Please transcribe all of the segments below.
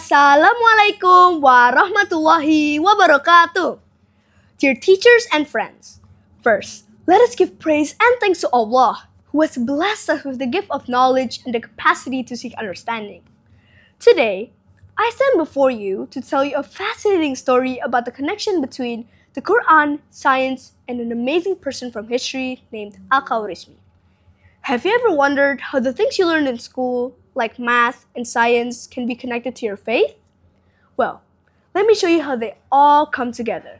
Assalamualaikum warahmatullahi wabarakatuh. Dear teachers and friends, first, let us give praise and thanks to Allah, who has blessed us with the gift of knowledge and the capacity to seek understanding. Today, I stand before you to tell you a fascinating story about the connection between the Quran, science, and an amazing person from history named Al-Khwarizmi. Have you ever wondered how the things you learned in school, like math and science, can be connected to your faith? Well, let me show you how they all come together.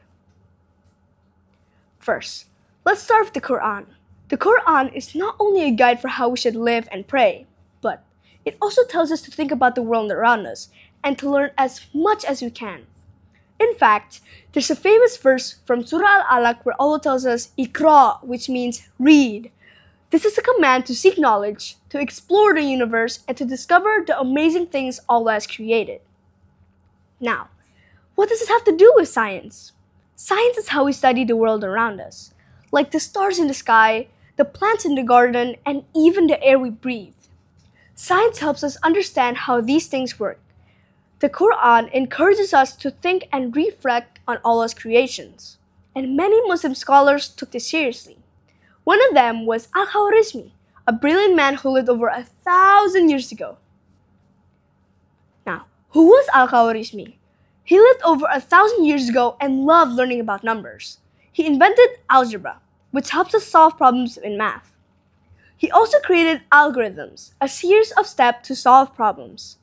First, let's start with the Quran. The Quran is not only a guide for how we should live and pray, but it also tells us to think about the world around us and to learn as much as we can. In fact, there's a famous verse from Surah Al-Alaq where Allah tells us, Iqra, which means read. This is a command to seek knowledge, to explore the universe, and to discover the amazing things Allah has created. Now, what does this have to do with science? Science is how we study the world around us, like the stars in the sky, the plants in the garden, and even the air we breathe. Science helps us understand how these things work. The Quran encourages us to think and reflect on Allah's creations, and many Muslim scholars took this seriously. One of them was Al-Khwarizmi, a brilliant man who lived over 1,000 years ago. Now, who was Al-Khwarizmi? He lived over 1,000 years ago and loved learning about numbers. He invented algebra, which helps us solve problems in math. He also created algorithms, a series of steps to solve problems.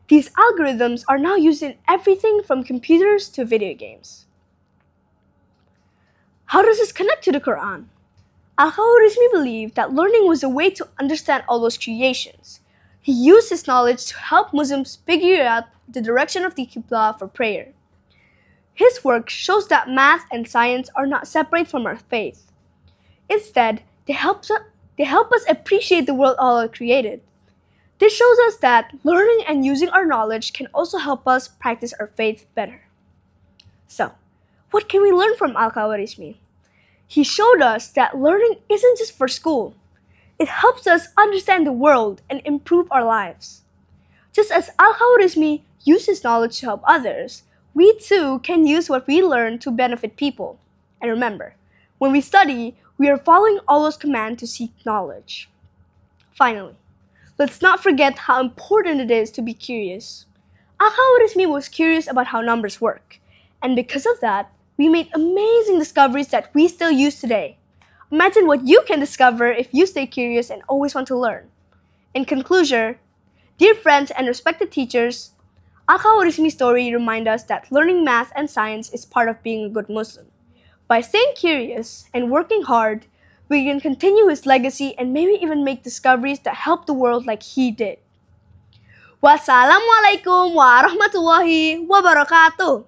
These algorithms are now used in everything from computers to video games. How does this connect to the Quran? Al-Khwarizmi believed that learning was a way to understand Allah's creations. He used his knowledge to help Muslims figure out the direction of the Qibla for prayer. His work shows that math and science are not separate from our faith. Instead, they help us appreciate the world Allah created. This shows us that learning and using our knowledge can also help us practice our faith better. So, what can we learn from Al-Khwarizmi? He showed us that learning isn't just for school. It helps us understand the world and improve our lives. Just as Al-Khwarizmi used his knowledge to help others, we too can use what we learn to benefit people. And remember, when we study, we are following Allah's command to seek knowledge. Finally, let's not forget how important it is to be curious. Al-Khwarizmi was curious about how numbers work, and because of that, we made amazing discoveries that we still use today. Imagine what you can discover if you stay curious and always want to learn. In conclusion, dear friends and respected teachers, Al-Khwarizmi's story reminds us that learning math and science is part of being a good Muslim. By staying curious and working hard, we can continue his legacy and maybe even make discoveries that help the world like he did. Wassalamualaikum warahmatullahi wabarakatuh.